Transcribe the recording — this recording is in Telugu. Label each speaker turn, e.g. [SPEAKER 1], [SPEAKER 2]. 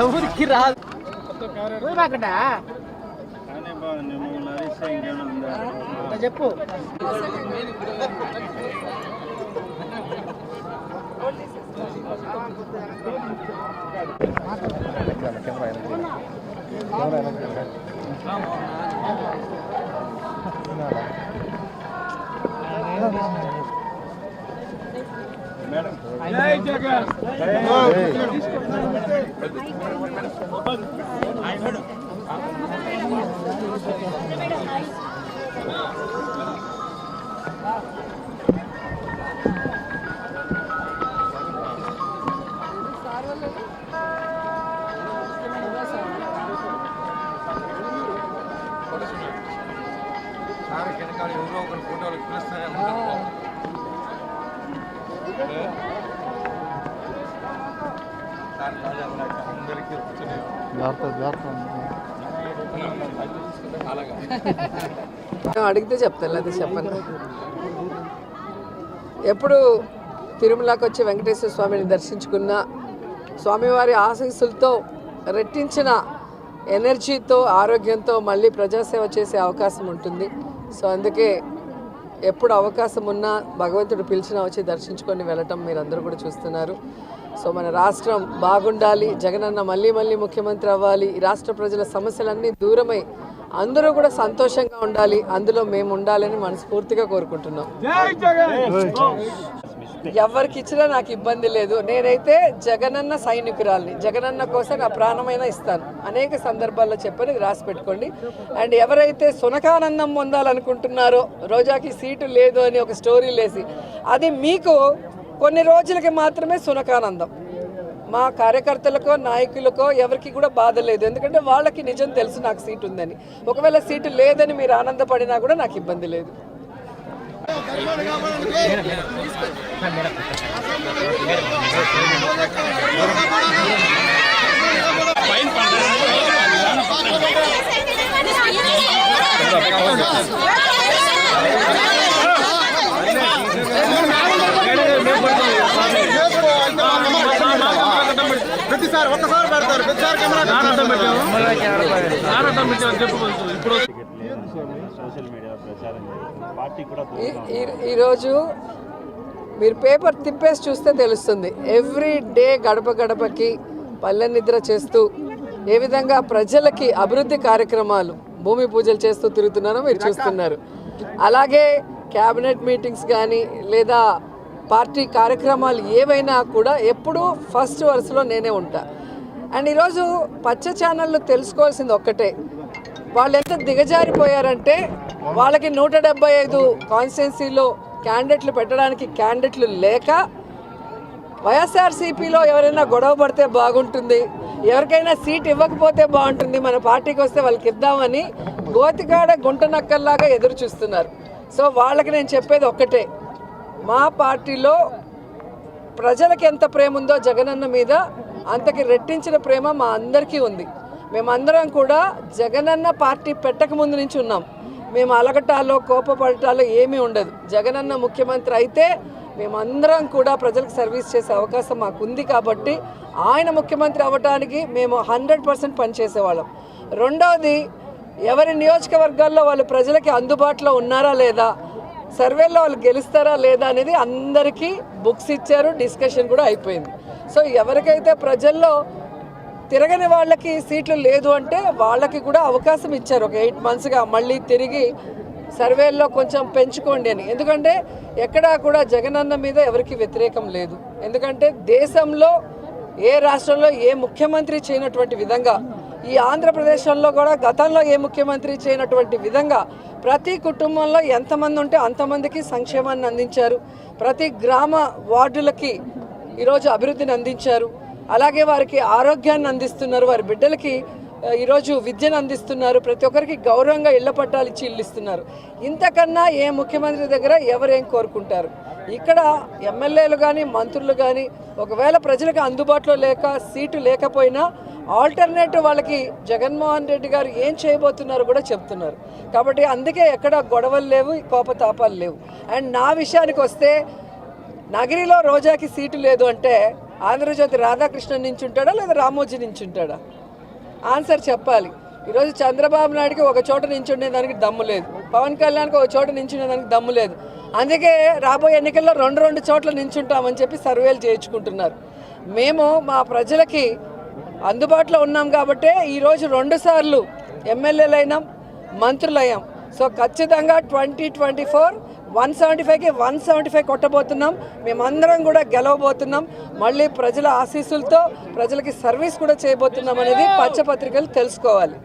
[SPEAKER 1] ఊరికి రాదు చెప్పు.
[SPEAKER 2] అడిగితే చెప్తాను, అది చెప్పండి. ఎప్పుడు తిరుమలకి వచ్చి వెంకటేశ్వర స్వామిని దర్శించుకున్న స్వామివారి ఆశీస్సులతో రెట్టించిన ఎనర్జీతో ఆరోగ్యంతో మళ్ళీ ప్రజాసేవ చేసే అవకాశం ఉంటుంది. సో అందుకే ఎప్పుడు అవకాశం ఉన్నా భగవంతుడు పిలిచినా వచ్చి దర్శించుకొని వెళ్ళటం మీరందరూ కూడా చూస్తున్నారు. సో మన రాష్ట్రం బాగుండాలి, జగనన్న మళ్ళీ మళ్ళీ ముఖ్యమంత్రి అవ్వాలి, ఈ రాష్ట్ర ప్రజల సమస్యలన్నీ దూరమై అందరూ కూడా సంతోషంగా ఉండాలి, అందులో మేము ఉండాలని మనస్ఫూర్తిగా కోరుకుంటున్నాం. ఎవరికి ఇచ్చినా నాకు ఇబ్బంది లేదు. నేనైతే జగనన్న సైనికురాల్ని, జగనన్న కోసం నా ప్రాణమైనా ఇస్తాను. అనేక సందర్భాల్లో చెప్పని రాసి పెట్టుకోండి. అండ్ ఎవరైతే సునకానందం పొందాలనుకుంటున్నారో రోజాకి సీటు లేదు అని ఒక స్టోరీ లేసి, అది మీకు కొన్ని రోజులకి మాత్రమే సునకానందం. మా కార్యకర్తలకో నాయకులకో ఎవరికి కూడా బాధ లేదు, ఎందుకంటే వాళ్ళకి నిజం తెలుసు నాకు సీటు ఉందని. ఒకవేళ సీటు లేదని మీరు ఆనందపడినా కూడా నాకు ఇబ్బంది లేదు.
[SPEAKER 1] ప్రతిసారి ఒక్కసారి పెడతారు, ప్రతిసారి
[SPEAKER 2] ఈరోజు మీరు పేపర్ తిప్పేసి చూస్తే తెలుస్తుంది. ఎవ్రీ డే గడప గడపకి పల్లె నిద్ర చేస్తూ ఏ విధంగా ప్రజలకి అభివృద్ధి కార్యక్రమాలు భూమి పూజలు చేస్తూ తిరుగుతున్నారో మీరు చూస్తున్నారు. అలాగే క్యాబినెట్ మీటింగ్స్ కానీ లేదా పార్టీ కార్యక్రమాలు ఏవైనా కూడా ఎప్పుడూ ఫస్ట్ వరుసలో నేనే ఉంటా. అండ్ ఈరోజు పచ్చ ఛానళ్ళు తెలుసుకోవాల్సింది ఒక్కటే, వాళ్ళు ఎంత దిగజారిపోయారంటే వాళ్ళకి 175 కాన్స్టిట్యున్సీలో క్యాండిడేట్లు పెట్టడానికి క్యాండిడేట్లు లేక వైఎస్ఆర్సీపీలో ఎవరైనా గొడవ పడితే బాగుంటుంది, ఎవరికైనా సీట్ ఇవ్వకపోతే బాగుంటుంది, మన పార్టీకి వస్తే వాళ్ళకి ఇద్దామని గోతికాడ గుంటనక్కల్లాగా ఎదురు చూస్తున్నారు. సో వాళ్ళకి నేను చెప్పేది ఒక్కటే, మా పార్టీలో ప్రజలకు ఎంత ప్రేమ ఉందో జగనన్న మీద అంతకి రెట్టించిన ప్రేమ మా అందరికీ ఉంది. మేమందరం కూడా జగనన్న పార్టీ పెట్టక ముందు నుంచి ఉన్నాం. మేము అలగటాలో కోపపడటాలో ఏమీ ఉండదు. జగనన్న ముఖ్యమంత్రి అయితే మేమందరం కూడా ప్రజలకు సర్వీస్ చేసే అవకాశం మాకు ఉంది కాబట్టి ఆయన ముఖ్యమంత్రి అవ్వడానికి మేము 100% పనిచేసేవాళ్ళం. రెండవది, ఎవరి నియోజకవర్గాల్లో వాళ్ళు ప్రజలకి అందుబాటులో ఉన్నారా లేదా, సర్వేలో వాళ్ళు గెలుస్తారా లేదా అనేది అందరికీ బుక్స్ ఇచ్చారు, డిస్కషన్ కూడా అయిపోయింది. సో ఎవరికైతే ప్రజల్లో తిరగని వాళ్ళకి సీట్లు లేదు అంటే వాళ్ళకి కూడా అవకాశం ఇచ్చారు. ఒక 8 monthsగా మళ్ళీ తిరిగి సర్వేల్లో కొంచెం పెంచుకోండి అని. ఎందుకంటే ఎక్కడా కూడా జగనన్న మీద ఎవరికి వ్యతిరేకం లేదు. ఎందుకంటే దేశంలో ఏ రాష్ట్రంలో ఏ ముఖ్యమంత్రి చేయనటువంటి విధంగా, ఈ ఆంధ్రప్రదేశ్లో కూడా గతంలో ఏ ముఖ్యమంత్రి చేయనటువంటి విధంగా ప్రతి కుటుంబంలో ఎంతమంది ఉంటే అంతమందికి సంక్షేమాన్ని అందించారు. ప్రతి గ్రామ వార్డులకి ఈరోజు అభివృద్ధిని అందించారు. అలాగే వారికి ఆరోగ్యాన్ని అందిస్తున్నారు. వారి బిడ్డలకి ఈరోజు విద్యను అందిస్తున్నారు. ప్రతి ఒక్కరికి గౌరవంగా ఇళ్ల పట్టాలు ఇచ్చి ఇల్లు ఇస్తున్నారు. ఇంతకన్నా ఏ ముఖ్యమంత్రి దగ్గర ఎవరేం కోరుకుంటారు? ఇక్కడ ఎమ్మెల్యేలు కానీ మంత్రులు కానీ ఒకవేళ ప్రజలకు అందుబాటులో లేక సీటు లేకపోయినా ఆల్టర్నేటివ్ వాళ్ళకి జగన్మోహన్ రెడ్డి గారు ఏం చేయబోతున్నారో కూడా చెప్తున్నారు. కాబట్టి అందుకే ఎక్కడ గొడవలు లేవు, కోపతాపాలు లేవు. అండ్ నా విషయానికి వస్తే నగరిలో రోజాకి సీటు లేదు అంటే ఆంధ్రజ్యోతి రాధాకృష్ణన్ నించుంటాడా లేదా రామోజీ నించుంటాడా? ఆన్సర్ చెప్పాలి. ఈరోజు చంద్రబాబు నాయుడుకి ఒక చోట నించుండేదానికి దమ్ము లేదు, పవన్ కళ్యాణ్కి ఒక చోట నించుండేదానికి దమ్ము లేదు. అందుకే రాబోయే ఎన్నికల్లో రెండు చోట్ల నించుంటామని చెప్పి సర్వేలు చేయించుకుంటున్నారు. మేము మా ప్రజలకి అందుబాటులో ఉన్నాం కాబట్టే ఈరోజు 2 సార్లు ఎమ్మెల్యేలైనాం, మంత్రులయ్యాం. సో ఖచ్చితంగా 2024 175కి 175 కొట్టబోతున్నాం. మేమందరం కూడా గెలవబోతున్నాం. మళ్ళీ ప్రజల ఆశీస్సులతో ప్రజలకి సర్వీస్ కూడా చేయబోతున్నాం అనేది పచ్చపత్రికలు తెలుసుకోవాలి.